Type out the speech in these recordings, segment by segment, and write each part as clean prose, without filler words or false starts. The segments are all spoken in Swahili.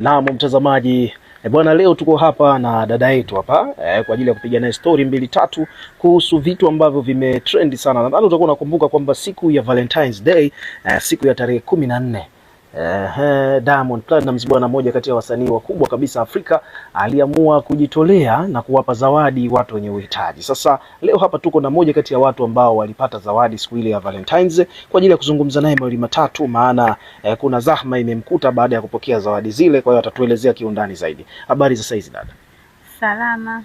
Naam mtazamaji, bwana, leo tuko hapa na dada yetu hapa kwa ajili ya kupiga naye story mbili tatu kuhusu vitu ambavyo vimetrendi sana. Nadhani utakuwa unakumbuka kwamba siku ya Valentine's Day, siku ya tarehe 14, Diamond Platnumz, bwana, mmoja kati ya wasanii wakubwa kabisa Afrika, aliamua kujitolea na kuwapa zawadi watu wenye uhitaji. Sasa leo hapa tuko na mmoja kati ya watu ambao walipata zawadi siku ile ya Valentine's kwa ajili ya kuzungumza naye mawili matatu, maana kuna zahma imemkuta baada ya kupokea zawadi zile. Kwa hiyo atatuelezea kiundani zaidi. Habari za saizi dada? Salama.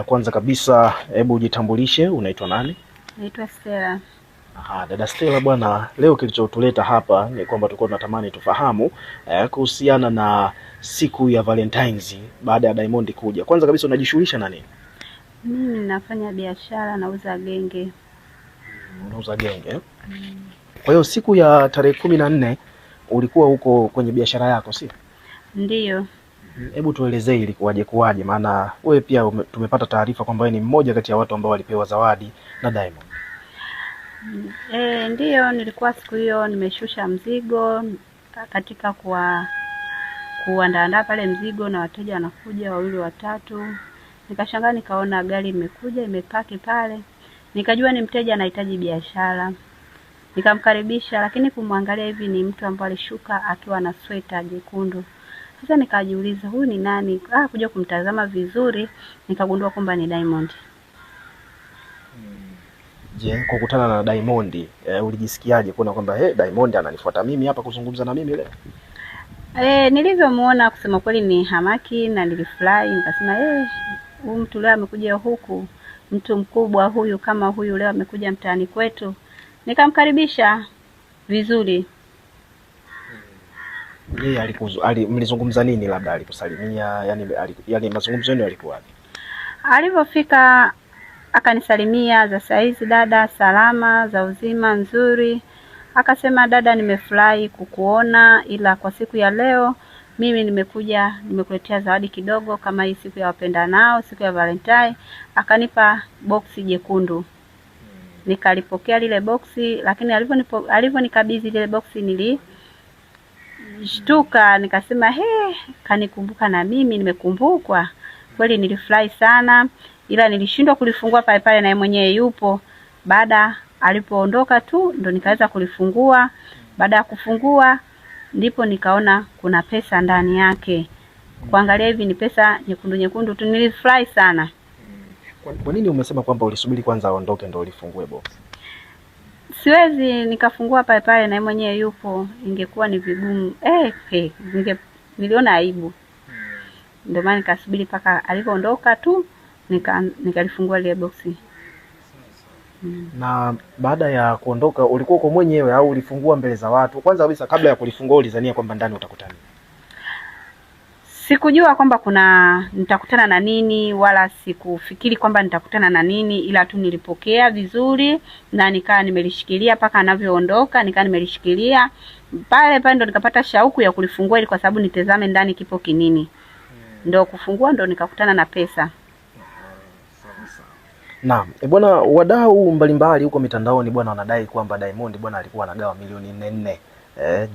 Kwanza kabisa hebu ujitambulishe, unaitwa nani? Naitwa Stella. Dada Stella bwana, leo kilichotuleta hapa ni kwamba tulikuwa tunatamani tufahamu kuhusiana na siku ya Valentine's baada ya Diamond kuja. Kwanza kabisa unajishughulisha na nini? Mimi nafanya biashara, nauza genge. Unauza genge? Kwa hiyo siku ya tarehe 14 ulikuwa huko kwenye biashara yako, si? Ndiyo. Hebu tuelezee ilikuwaje, maana wewe pia tumepata taarifa kwamba wewe ni mmoja kati ya watu ambao walipewa zawadi na Diamond. Ndiyo, nilikuwa siku hiyo nimeshusha mzigo katika kuandaa pale mzigo, na wateja wanakuja wawili watatu. Nikashangaa nikaona gari imekuja imepaki pale. Nikajua ni mteja anahitaji biashara. Nikamkaribisha, lakini kumwangalia hivi ni mtu ambaye alishuka akiwa na sweta jekundu. Sasa nikajiuliza huyu ni nani? Kuja kumtazama vizuri nikagundua kwamba ni Diamond. Je, kukutana na Diamond ulijisikiaje kuona kwamba Diamond ananifuata mimi hapa kuzungumza na mimi leo? Nilivyomuona kusema kweli ni hamaki na nilifurahi, nikasema huyu mtu leo amekuja huku, mtu mkubwa huyu kama huyu leo amekuja mtaani kwetu. Nikamkaribisha vizuri. Mlizungumza nini, labda alikusalimia, yani mazungumzo yenu yalikuwa? Alipofika akanisalimia, za saizi dada, salama, za uzima nzuri. Akasema dada, nimefurahi kukuona, ila kwa siku ya leo mimi nimekuletea zawadi kidogo kama hii siku ya wapendanao, siku ya Valentine. Akanipa boksi jekundu. Nikalipokea lile boksi, lakini alivyonikabidhi lile boksi nilishtuka, nikasema kanikumbuka na mimi nimekumbukwa. Kweli nilifurahi sana, ila nilishindwa kulifungua pale pale na yeye mwenyewe yupo. Baada alipoondoka tu ndo nikaweza kulifungua. Baada ya kufungua ndipo nikaona kuna pesa ndani yake. Kuangalia hivi ni pesa nyekundu tu. Nilifurahi sana. Kwa nini umesema kwamba ulisubiri kwanza aondoke ndo ulifungue box? Siwezi nikafungua pale pale na yeye mwenyewe yupo, ingekuwa ni vigumu. Niliona aibu. Ndio maana nikasubiri paka alipoondoka tu nikalifungua ile boksi. Na baada ya kuondoka ulikuwa uko mwenyewe au ulifungua mbele za watu? Kwanza kabisa kabla ya kulifungua ulizania kwamba ndani utakutana? Sikujua kwamba nitakutana na nini, wala sikufikiri kwamba nitakutana na nini, ila tu nilipokea vizuri na nikaa nimelishikilia paka anavyoondoka, nikaa nimelishikilia. Pale ndo nikapata shauku ya kulifungua ili kwa sababu nitazame ndani kipo kinini. Ndo kufungua ndo nikakutana na pesa. Naam, bwana, wadau mbalimbali huko mitandaoni bwana wanadai kwamba Diamond bwana alikuwa anagawa milioni 4.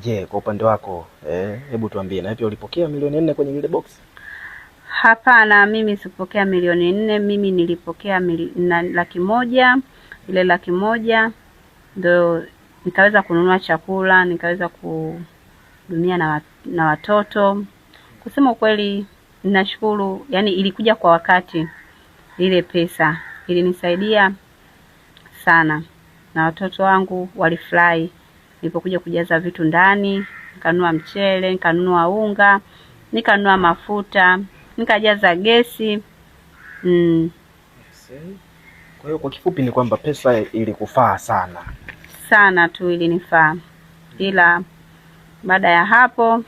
Je, kwa upande wako hebu tuambie, na pia ulipokea milioni 4 kwenye ile box? Hapana, mimi sikupokea milioni 4, mimi nilipokea 100,000. Ile 100,000 ndo nikaweza kununua chakula, nikaweza kuhudumia na watoto. Kusema kweli ninashukuru, yani ilikuja kwa wakati. Ile pesa ilinisaidia sana na watoto wangu walifurahi nilipokuja kujaza vitu ndani. Nikanunua mchele, nikanunua unga, nikanunua mafuta, nikajaza gesi. Kwa hiyo kwa kifupi ni kwamba pesa ilikufaa sana tu, ilinifaa. Ila baada ya hapo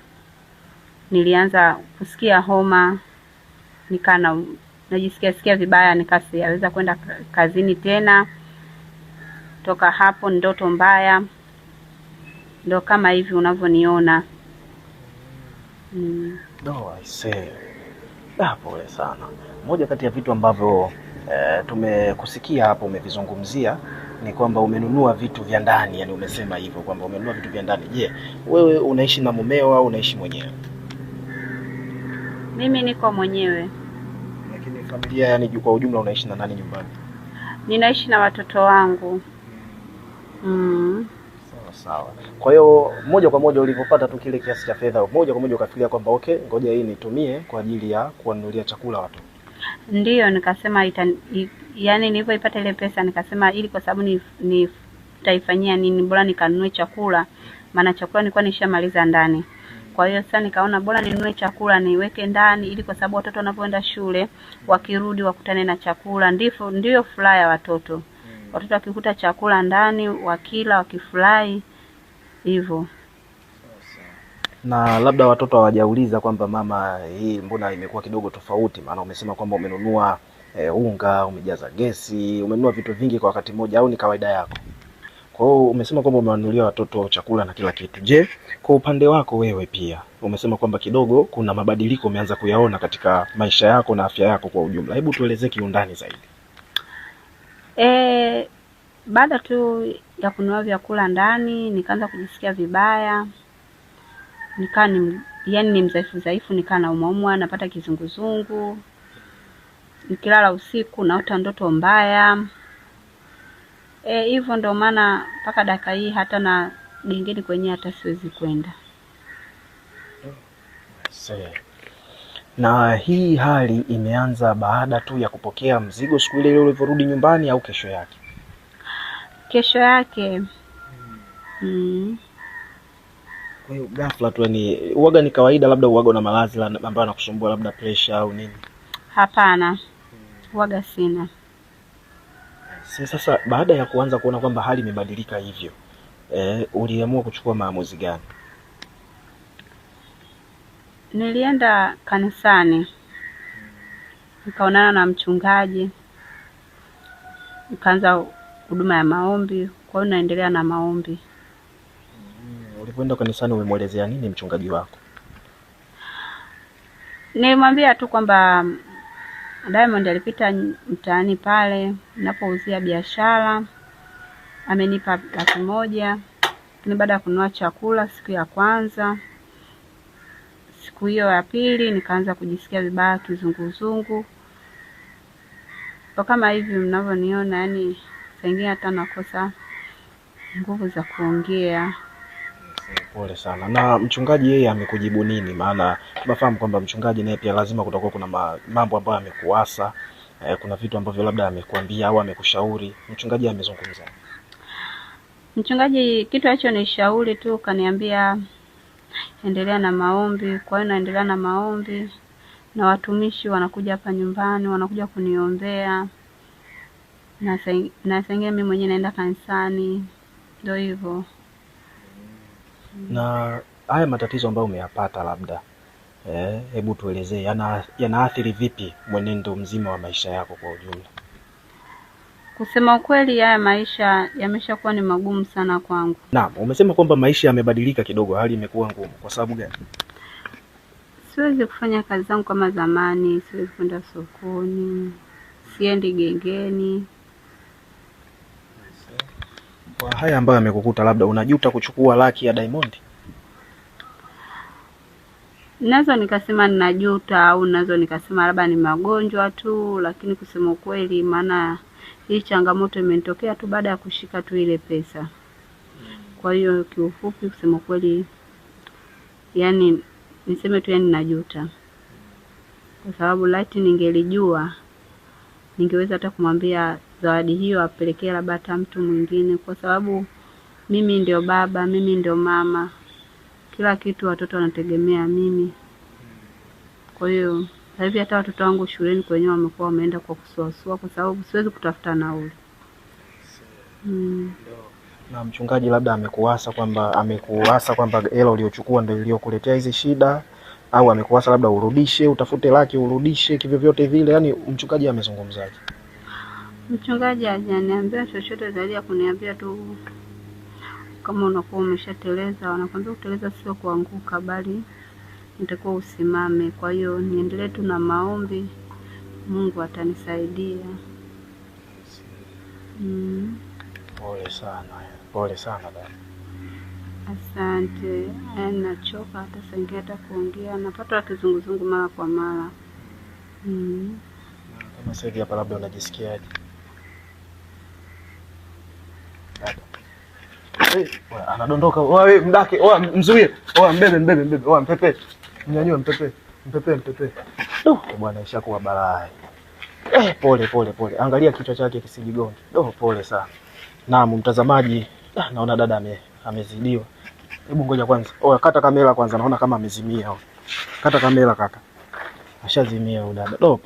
nilianza kusikia homa, najisikia vibaya, nikasiweza kwenda kazini tena. Toka hapo ndoto mbaya, ndo kama hivi unavyoniona. I say. Pole sana. Moja kati ya vitu ambavyo tumekusikia hapo umevizungumzia ni kwamba umenunua vitu vya ndani, yani umesema hivyo kwamba umenunua vitu vya ndani. Je, wewe unaishi na mumeo au unaishi mwenyewe? Mimi niko mwenyewe. Lakini familia, yani kwa ujumla, unaishi na nani nyumbani? Ninaishi na watoto wangu. Sawa sawa. Kwa hiyo moja kwa moja ulipopata tu kile kiasi cha fedha, moja kwa moja ukafikiria kwamba okay, ngoja hii nitumie kwa ajili ya kuwanunulia chakula watu? Ndiyo, nikasema yani nilipoipata ile pesa nikasema ili kwa sababu nitaifanyia nini, bora nikanunue chakula, maana chakula nilikuwa nishamaliza ndani. Kwa hiyo sasa nikaona bora ninunue chakula niweke ndani, ili kwa sababu watoto wanapoenda shule wakirudi wakutane na chakula. Ndio furaha ya watoto. Watoto wakikuta chakula ndani, wakila, wakifurahi hivyo. Na labda watoto hawajauliza kwamba mama, hii mbona imekuwa kidogo tofauti? Maana umesema kwamba umenunua unga, umejaza gesi, umenunua vitu vingi kwa wakati mmoja, au ni kawaida yako? Kwa hiyo umesema kwamba umewanunulia watoto chakula na kila kitu. Je, kwa upande wako wewe pia umesema kwamba kidogo kuna mabadiliko umeanza kuyaona katika maisha yako na afya yako kwa ujumla. Hebu tuelezee kiundani zaidi. Baada tu ya kununua vyakula ndani nikaanza kujisikia vibaya. Ni mdhaifu, nikaa naumwa, napata kizunguzungu. Nikilala usiku naota ndoto mbaya. Hivyo ndio maana mpaka dakika hii hata na gengeni kwenye hata siwezi kwenda. Na hii hali imeanza baada tu ya kupokea mzigo siku ile ulivyorudi nyumbani, au kesho yake? Kesho yake. Kwa hiyo ghafla tu, ni uoga ni kawaida, labda uoga na malazi ambayo anakusumbua, labda pressure au nini? Hapana. Uoga sina. Sasa baada ya kuanza kuona kwamba hali imebadilika hivyo, uliamua kuchukua maamuzi gani? Nilienda kanisani. Nikaonana na mchungaji. Nikaanza huduma ya maombi. Kwa hiyo naendelea na maombi. Ulipoenda kanisani umemwelezea nini mchungaji wako? Nilimwambia tu kwamba Diamond alipita mtaani pale ninapouzia biashara, amenipa 100,000. Lakini baada ya kununua chakula siku ya kwanza, siku hiyo ya pili nikaanza kujisikia vibaya, kizunguzungu. Kwa kama hivi mnavyoniona, yani saingine hata nakosa nguvu za kuongea. Pole sana. Na mchungaji yeye amekujibu nini? Maana tunafahamu kwamba mchungaji naye pia lazima kutakuwa kuna mambo ambayo amekuasa, kuna vitu ambavyo labda amekuambia au amekushauri. Mchungaji amezungumza? Mchungaji kitu hicho ni shauri tu, kaniambia endelea na maombi. Kwa hiyo naendelea na maombi, na watumishi wanakuja hapa nyumbani, wanakuja kuniombea, na sengine mimi mwenyewe naenda kanisani. Ndio hivyo. Na haya matatizo ambayo umeyapata labda, hebu tuelezee yanaathiri vipi mwenendo mzima wa maisha yako kwa ujumla? Kusema ukweli, haya maisha yameshakuwa ni magumu sana kwangu. Naam, umesema kwamba maisha yamebadilika kidogo, hali imekuwa ngumu. Kwa sababu gani? Siwezi kufanya kazi zangu kama zamani, siwezi kwenda sokoni, siendi gengeni. Kwa haya ambayo yamekukuta, labda unajuta kuchukua laki ya Diamond? Nazo nikasema ninajuta, au nazo nikasema labda ni magonjwa tu, lakini kusema ukweli, maana hii changamoto imenitokea tu baada ya kushika tu ile pesa. Kwa hiyo kiufupi, kusema ukweli, yani niseme tu ninajuta. Kwa sababu laiti ningelijua, ningeweza hata kumwambia zawadi hiyo apelekee labda hata mtu mwingine, kwa sababu mimi ndio baba, mimi ndio mama. Kila kitu watoto wanategemea mimi. Kwa hiyo sasa hivi hata watoto wangu shuleni kwenyewe wamekuwa wameenda kwa kusuasua, kwa sababu siwezi kutafuta nauli. Na mchungaji labda amekuasa kwamba hela uliochukua ndio iliyokuletea hizi shida, au amekuasa labda urudishe, utafute laki urudishe kivyo vyote vile? Yani mchungaji amezungumzaje? Mchungaji hajaniambia chochote zaidi ya kuniambia tu kama unakuwa umeshateleza, wanakwambia kuteleza sio kuanguka, bali nitakuwa usimame. Kwa hiyo niendelee tu na maombi, Mungu atanisaidia. Pole sana dada. Asante. Nachoka hata saa ingine hata kuongea, napata kizunguzungu mara kwa mara. Kama sasa hivi hapa labda unajisikiaje? Anadondoka. Wewe mdake, mzuie. Mbebe. Mpepe. Mnyanyue mpepe. Mpepe. Bwana ishakuwa balaa. Pole. Angalia kichwa chake kisijigonge. Pole sana. Naam mtazamaji, naona dada amezidiwa. Hebu ngoja kwanza. Kata kamera kwanza, naona kama amezimia. Kata kamera kaka. Ashazimia huyo dada.